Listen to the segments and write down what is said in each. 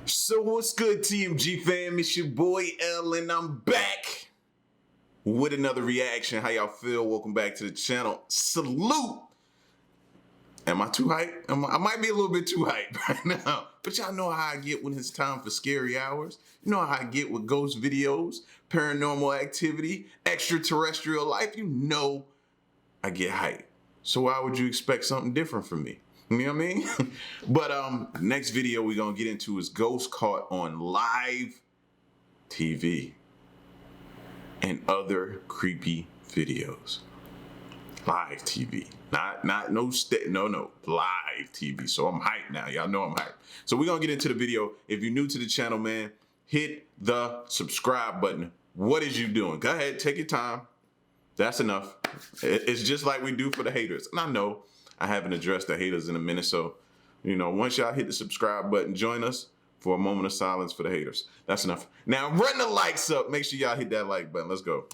So what's good, TMG fam? It's your boy L, and I'm back with another reaction. How y'all feel? Welcome back to the channel. Salute. Am I too hype? I might be a little bit too hype right now. But y'all know how I get when it's time for scary hours. You know how I get with ghost videos, paranormal activity, extraterrestrial life. You know I get hype. So why would you expect something different from me? You know what I mean? But next video we're gonna get into is ghosts caught on live TV and other creepy videos. Live TV, not live TV. So I'm hyped now. Y'all know I'm hyped. So we're gonna get into the video. If you're new to the channel, man, hit the subscribe button. What is you doing? Go ahead, take your time. That's enough. It's just like we do for the haters. And I know I haven't addressed the haters in a minute, so, you know, once y'all hit the subscribe button, join us for a moment of silence for the haters. That's enough. Now, run the likes up. Make sure y'all hit that like button. Let's go.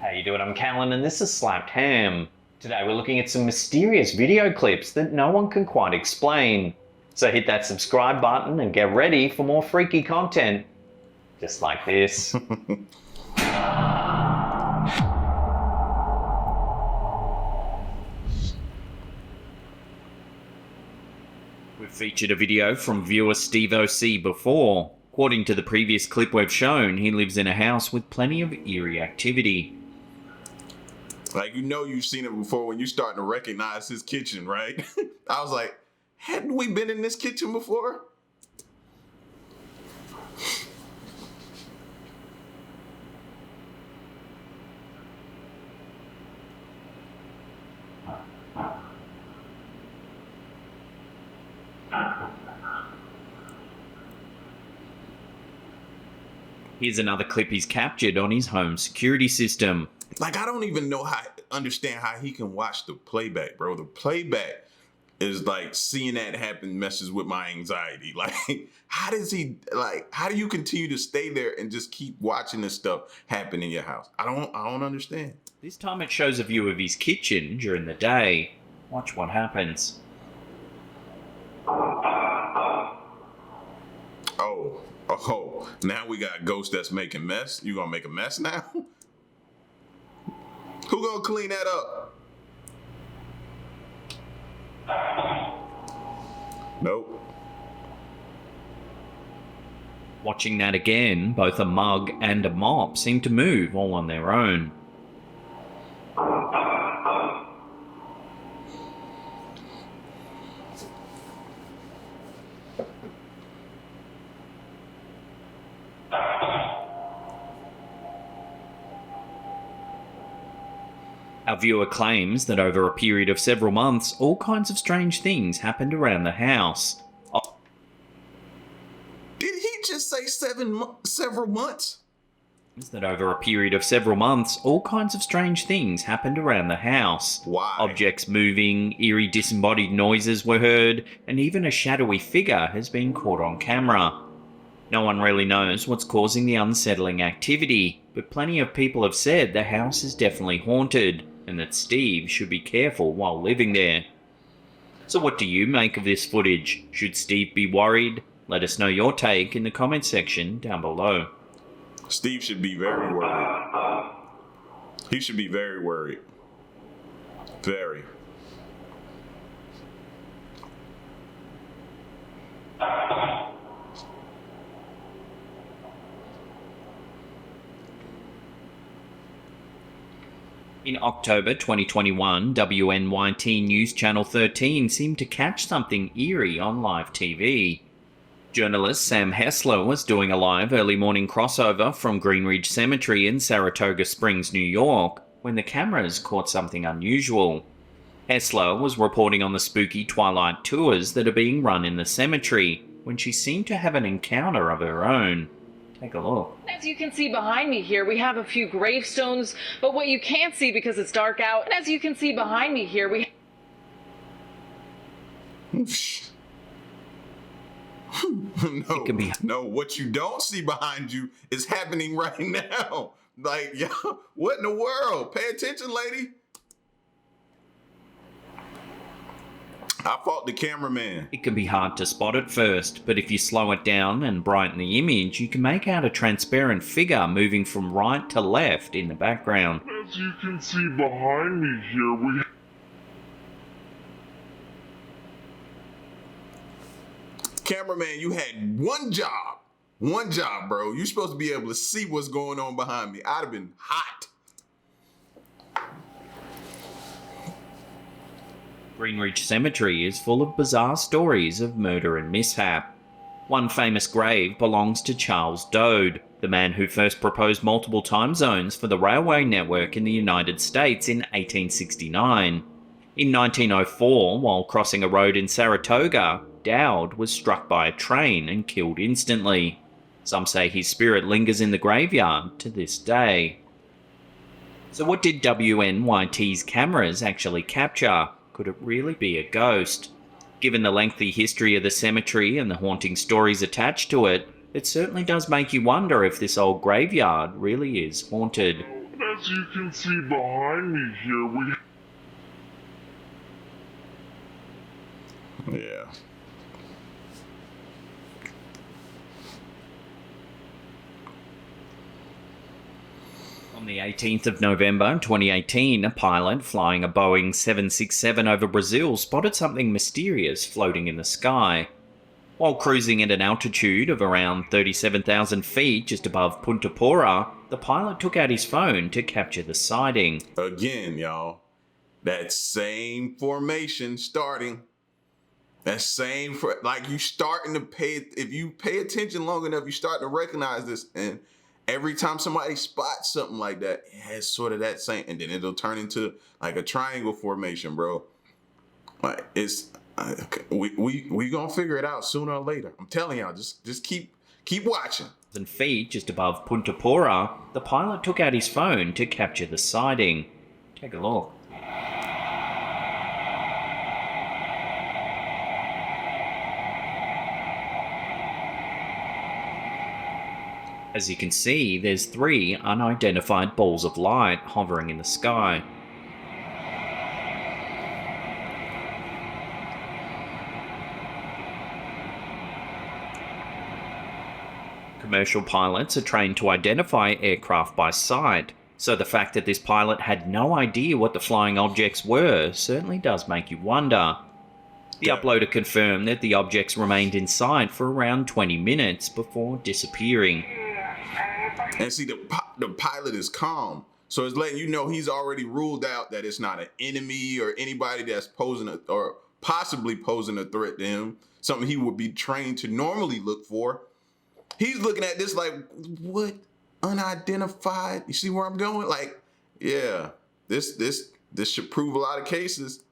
How you doing? I'm Callan and this is Slapped Ham. Today we're looking at some mysterious video clips that no one can quite explain. So hit that subscribe button and get ready for more freaky content. Just like this. We've featured a video from viewer Steve OC before. According to the previous clip we've shown, he lives in a house with plenty of eerie activity. Like, you know you've seen it before when you're starting to recognize his kitchen, right? I was like, hadn't we been in this kitchen before? Here's another clip he's captured on his home security system. Like, I don't even understand how he can watch the playback, bro. The playback is like, seeing that happen messes with my anxiety. Like, how do you continue to stay there and just keep watching this stuff happen in your house? I don't understand. This time it shows a view of his kitchen during the day. Watch what happens. Oh, now we got ghosts that's making mess. You gonna make a mess now? Who gonna clean that up? Nope. Watching that again, both a mug and a mop seem to move all on their own. Our viewer claims that over a period of several months, all kinds of strange things happened around the house. Did he just say several months? That over a period of several months, all kinds of strange things happened around the house. Why? Objects moving, eerie disembodied noises were heard, and even a shadowy figure has been caught on camera. No one really knows what's causing the unsettling activity, but plenty of people have said the house is definitely haunted, and that Steve should be careful while living there. So what do you make of this footage? Should Steve be worried? Let us know your take in the comment section down below. Steve should be very worried. He should be very worried. Very. In October 2021, WNYT News Channel 13 seemed to catch something eerie on live TV. Journalist Sam Hessler was doing a live early morning crossover from Greenridge Cemetery in Saratoga Springs, New York, when the cameras caught something unusual. Hessler was reporting on the spooky twilight tours that are being run in the cemetery, when she seemed to have an encounter of her own. Take a look. As you can see behind me here, we have a few gravestones, but what you can't see because it's dark out, and as you can see behind me here, we No, what you don't see behind you is happening right now. Like, yo, what in the world? Pay attention, lady. I fought the cameraman. It can be hard to spot at first, but if you slow it down and brighten the image, you can make out a transparent figure moving from right to left in the background. As you can see behind me here, we... Cameraman, you had one job. One job, bro. You're supposed to be able to see what's going on behind me. I'd have been hot. Greenridge Cemetery is full of bizarre stories of murder and mishap. One famous grave belongs to Charles Dode, the man who first proposed multiple time zones for the railway network in the United States in 1869. In 1904, while crossing a road in Saratoga, Dowd was struck by a train and killed instantly. Some say his spirit lingers in the graveyard to this day. So what did WNYT's cameras actually capture? Could it really be a ghost? Given the lengthy history of the cemetery and the haunting stories attached to it, it certainly does make you wonder if this old graveyard really is haunted. As you can see behind me here, we... Yeah. On the 18th of November 2018, a pilot flying a Boeing 767 over Brazil spotted something mysterious floating in the sky. While cruising at an altitude of around 37,000 feet just above Punta Pora, the pilot took out his phone to capture the sighting. Again, y'all, that same formation starting. That same, like you starting to pay, if you pay attention long enough, you start to recognize this. And every time somebody spots something like that, it has sort of that same, and then it'll turn into like a triangle formation, bro. Like it's, we gonna figure it out sooner or later. I'm telling y'all, just keep watching. Feet just above Punta Pora, the pilot took out his phone to capture the sighting. Take a look. As you can see, there's 3 unidentified balls of light hovering in the sky. Commercial pilots are trained to identify aircraft by sight, so the fact that this pilot had no idea what the flying objects were certainly does make you wonder. The uploader confirmed that the objects remained in sight for around 20 minutes before disappearing. And see, the pilot is calm. So it's letting you know he's already ruled out that it's not an enemy or anybody that's posing or possibly posing a threat to him, something he would be trained to normally look for. He's looking at this like, what? Unidentified? You see where I'm going? Like, yeah, this should prove a lot of cases.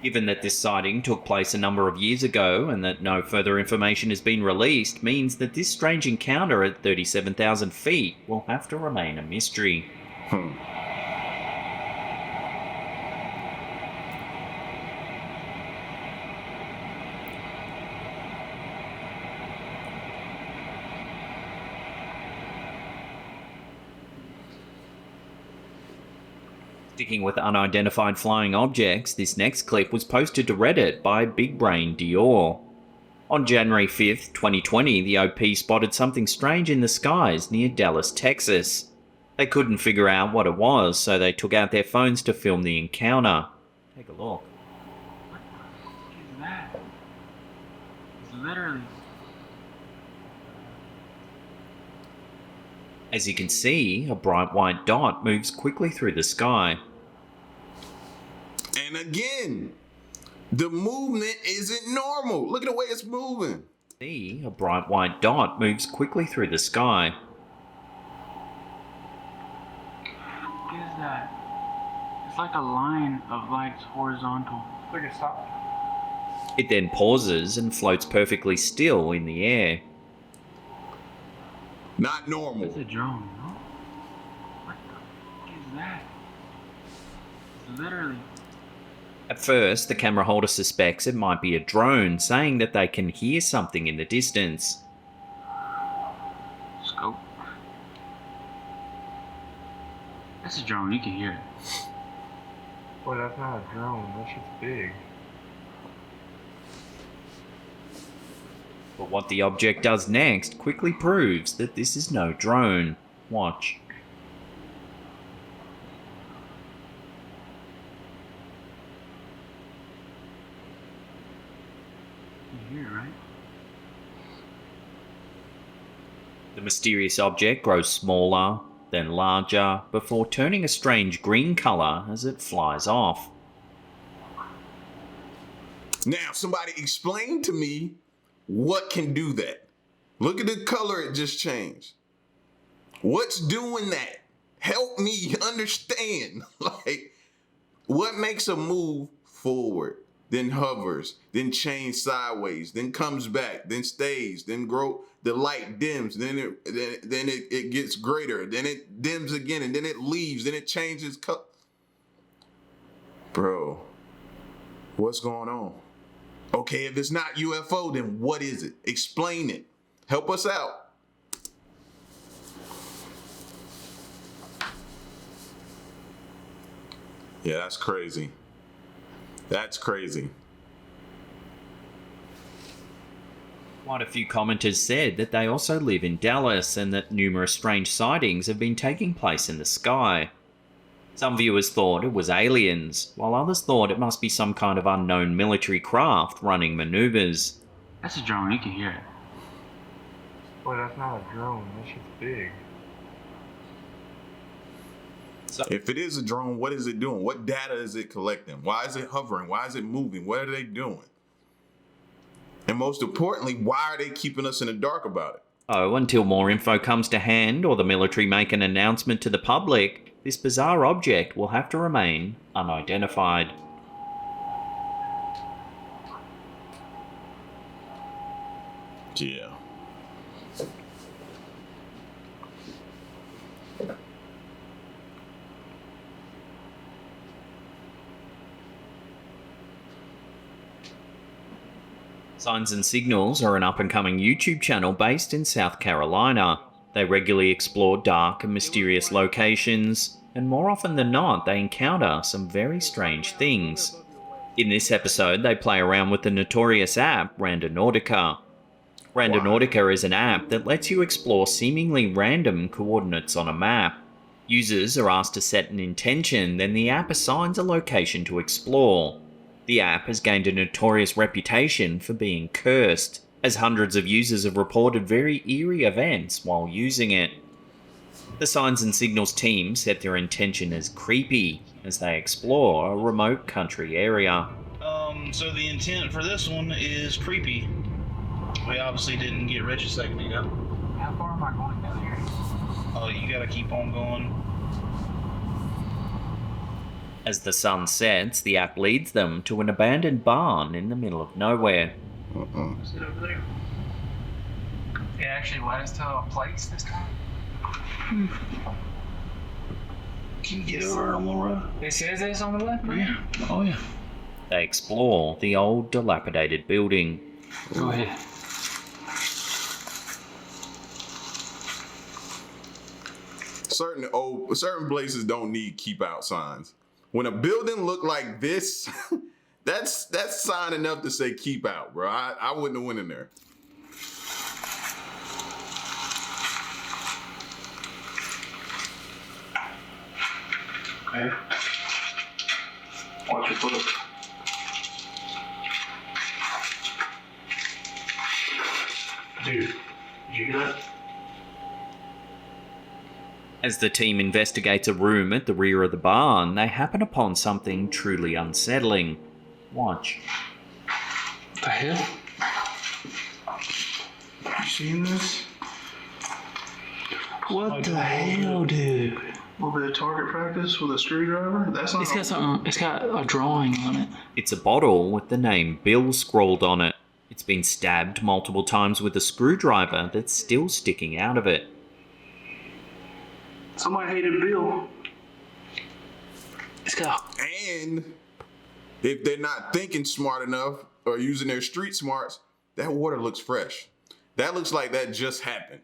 Given that this sighting took place a number of years ago and that no further information has been released, means that this strange encounter at 37,000 feet will have to remain a mystery. Sticking with unidentified flying objects, this next clip was posted to Reddit by Big Brain Dior. On January 5th, 2020, the OP spotted something strange in the skies near Dallas, Texas. They couldn't figure out what it was, so they took out their phones to film the encounter. Take a look. What the fuck is that? It's literally... As you can see, a bright white dot moves quickly through the sky. And again, the movement isn't normal. Look at the way it's moving. See, a bright white dot moves quickly through the sky. What is that? It's like a line of lights horizontal. Look at stop. It then pauses and floats perfectly still in the air. Not normal. It's a drone, no? What the fuck is that? literally. At first, the camera holder suspects it might be a drone, saying that they can hear something in the distance. Scope. That's a drone, you can hear it. Boy, that's not a drone. That shit's big. But what the object does next quickly proves that this is no drone. Watch. You hear it, right? The mysterious object grows smaller, then larger, before turning a strange green color as it flies off. Now, somebody explain to me what can do that. Look at the color it just changed. What's doing that? Help me understand. Like, what makes a move forward, then hovers, then changes sideways, then comes back, then stays, then grow. The light dims, then it gets greater, then it dims again, and then it leaves, then it changes color. Bro, what's going on? Okay, if it's not UFO, then what is it? Explain it. Help us out. Yeah, that's crazy. That's crazy. Quite a few commenters said that they also live in Dallas and that numerous strange sightings have been taking place in the sky. Some viewers thought it was aliens, while others thought it must be some kind of unknown military craft running maneuvers. That's a drone, you can hear it. Boy, that's not a drone. That shit's big. If it is a drone, what is it doing? What data is it collecting? Why is it hovering? Why is it moving? What are they doing? And most importantly, why are they keeping us in the dark about it? Oh, until more info comes to hand or the military make an announcement to the public, this bizarre object will have to remain unidentified. Yeah. Signs and Signals are an up-and-coming YouTube channel based in South Carolina. They regularly explore dark and mysterious locations, and more often than not, they encounter some very strange things. In this episode, they play around with the notorious app Randonautica. Randonautica is an app that lets you explore seemingly random coordinates on a map. Users are asked to set an intention, then the app assigns a location to explore. The app has gained a notorious reputation for being cursed, as hundreds of users have reported very eerie events while using it. The Signs and Signals team set their intention as creepy as they explore a remote country area. So the intent for this one is creepy. We obviously didn't get rich a second ago. How far am I going down here? Oh, you gotta keep on going. As the sun sets, the app leads them to an abandoned barn in the middle of nowhere. Is it over there? It actually led us to a place this time? Can you get over on the road? It says this on the left, right? Yeah. Oh yeah. They explore the old dilapidated building. Go ahead. Certain places don't need keep out signs. When a building look like this, that's sign enough to say keep out, bro. I wouldn't have went in there. Okay. Watch your foot. Dude, did you hear that? As the team investigates a room at the rear of the barn, they happen upon something truly unsettling. Watch. What the hell? You seen this? What the hell, dude? A little bit of target practice with a screwdriver? That's not. It's got something. It's got a drawing on it. It's a bottle with the name Bill scrawled on it. It's been stabbed multiple times with a screwdriver that's still sticking out of it. Somebody hated Bill. Let's go. And if they're not thinking smart enough or using their street smarts, that water looks fresh. That looks like that just happened.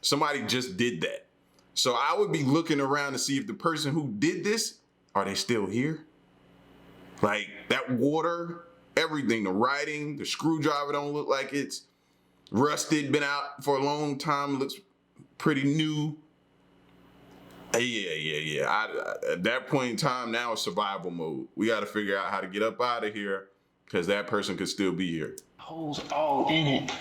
Somebody just did that. So I would be looking around to see if the person who did this, are they still here? Like that water, everything, the writing, the screwdriver don't look like it's rusted, been out for a long time, looks pretty new. Yeah. At that point in time, now it's survival mode. We got to figure out how to get up out of here because that person could still be here. Holes all in it.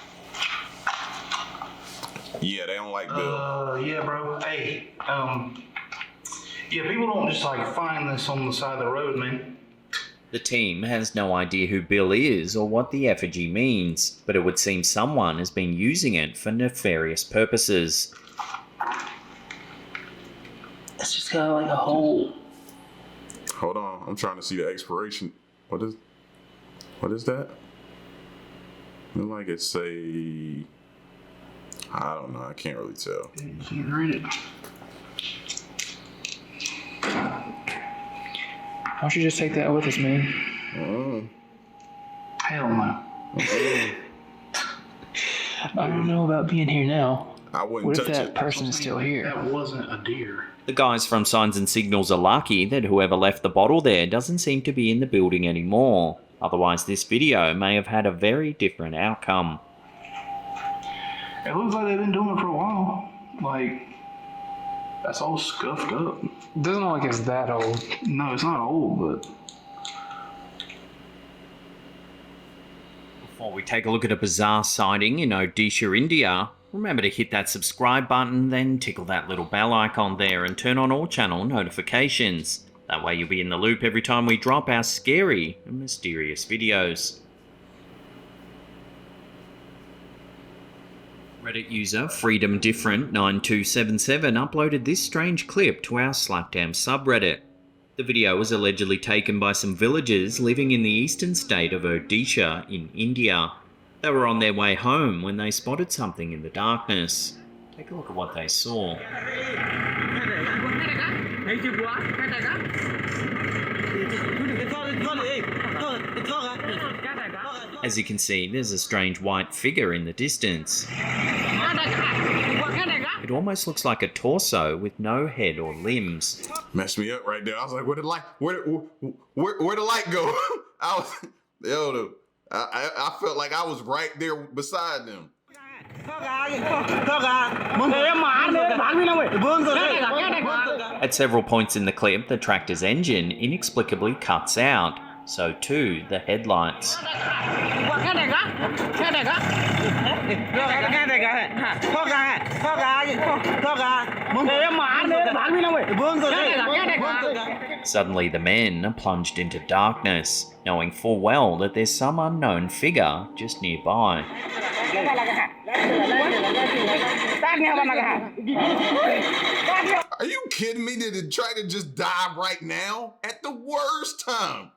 Yeah, they don't like Bill. Yeah, bro. Hey, yeah, people don't just like find this on the side of the road, man. The team has no idea who Bill is or what the effigy means, but it would seem someone has been using it for nefarious purposes. It's just got like a hole. Hold on, I'm trying to see the expiration. What is that? Look like it's a... I don't know. I can't really tell. You can't read it. Why don't you just take that with us, man? Hell no. I don't know about being here now. I wouldn't What if touch that it. person is still here? That wasn't a deer. The guys from Signs and Signals are lucky that whoever left the bottle there doesn't seem to be in the building anymore. Otherwise, this video may have had a very different outcome. It looks like they've been doing it for a while. Like, that's all scuffed up. Doesn't look like it's that old. No, it's not old, but... Before we take a look at a bizarre sighting in Odisha, India, remember to hit that subscribe button, then tickle that little bell icon there and turn on all channel notifications. That way you'll be in the loop every time we drop our scary and mysterious videos. Reddit user FreedomDifferent9277 uploaded this strange clip to our Slapdam subreddit. The video was allegedly taken by some villagers living in the eastern state of Odisha in India. They were on their way home when they spotted something in the darkness. Take a look at what they saw. As you can see, there's a strange white figure in the distance. It almost looks like a torso with no head or limbs. Messed me up right there. I was like, where the light go? I felt like I was right there beside them. At several points in the clip, the tractor's engine inexplicably cuts out. So too, the headlights. Suddenly the men are plunged into darkness, knowing full well that there's some unknown figure just nearby. Are you kidding me? Did the tractor just die right now? At the worst time.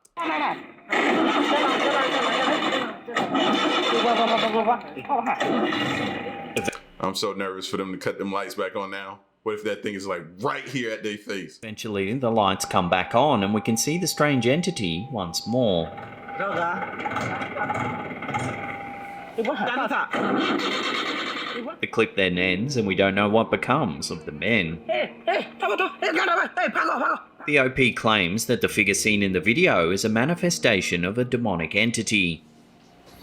I'm so nervous for them to cut them lights back on now. What if that thing is like right here at their face? Eventually, the lights come back on and we can see the strange entity once more. The clip then ends and we don't know what becomes of the men. The OP claims that the figure seen in the video is a manifestation of a demonic entity.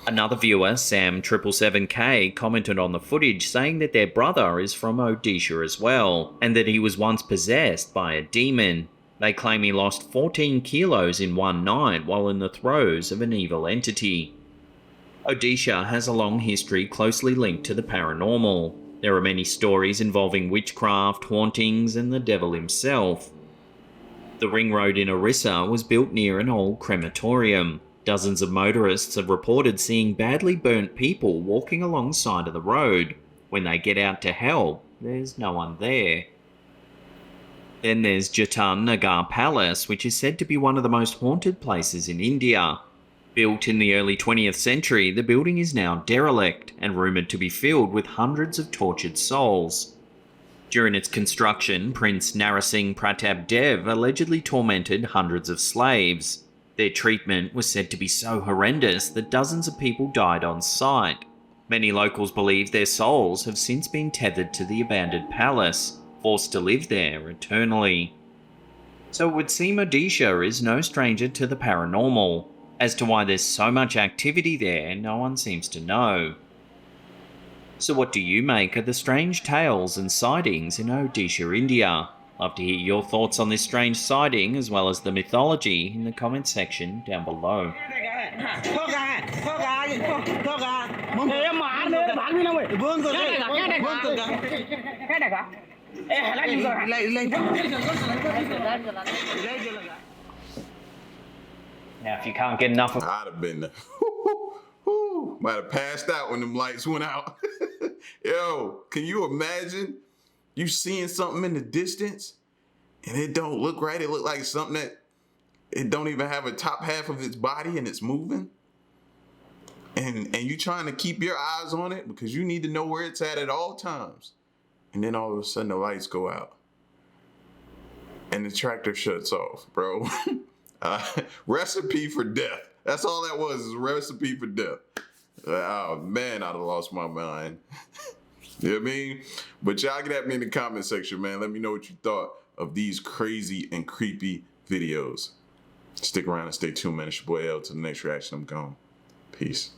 Another viewer, Sam777K, commented on the footage saying that their brother is from Odisha as well, and that he was once possessed by a demon. They claim he lost 14 kilos in one night while in the throes of an evil entity. Odisha has a long history closely linked to the paranormal. There are many stories involving witchcraft, hauntings, and the devil himself. The ring road in Orissa was built near an old crematorium. Dozens of motorists have reported seeing badly burnt people walking alongside of the road. When they get out to help, there's no one there. Then there's Jatan Nagar Palace, which is said to be one of the most haunted places in India. Built in the early 20th century, the building is now derelict and rumoured to be filled with hundreds of tortured souls. During its construction, Prince Narasingh Pratap Dev allegedly tormented hundreds of slaves. Their treatment was said to be so horrendous that dozens of people died on site. Many locals believe their souls have since been tethered to the abandoned palace, forced to live there eternally. So it would seem Odisha is no stranger to the paranormal. As to why there's so much activity there, no one seems to know. So what do you make of the strange tales and sightings in Odisha, India? Love to hear your thoughts on this strange sighting as well as the mythology in the comment section down below. Now if you can't get enough of... I'd have been there. Might have passed out when them lights went out. Yo, can you imagine you seeing something in the distance and it don't look right? It look like something that it don't even have a top half of its body and it's moving. And you trying to keep your eyes on it because you need to know where it's at all times. And then all of a sudden the lights go out and the tractor shuts off, bro. Recipe for death. That's all that was, is a recipe for death. Oh man, I'd have lost my mind. You know what I mean? But y'all get at me in the comment section, man. Let me know what you thought of these crazy and creepy videos. Stick around and stay tuned, man. It's your boy L. Till the next reaction, I'm gone. Peace.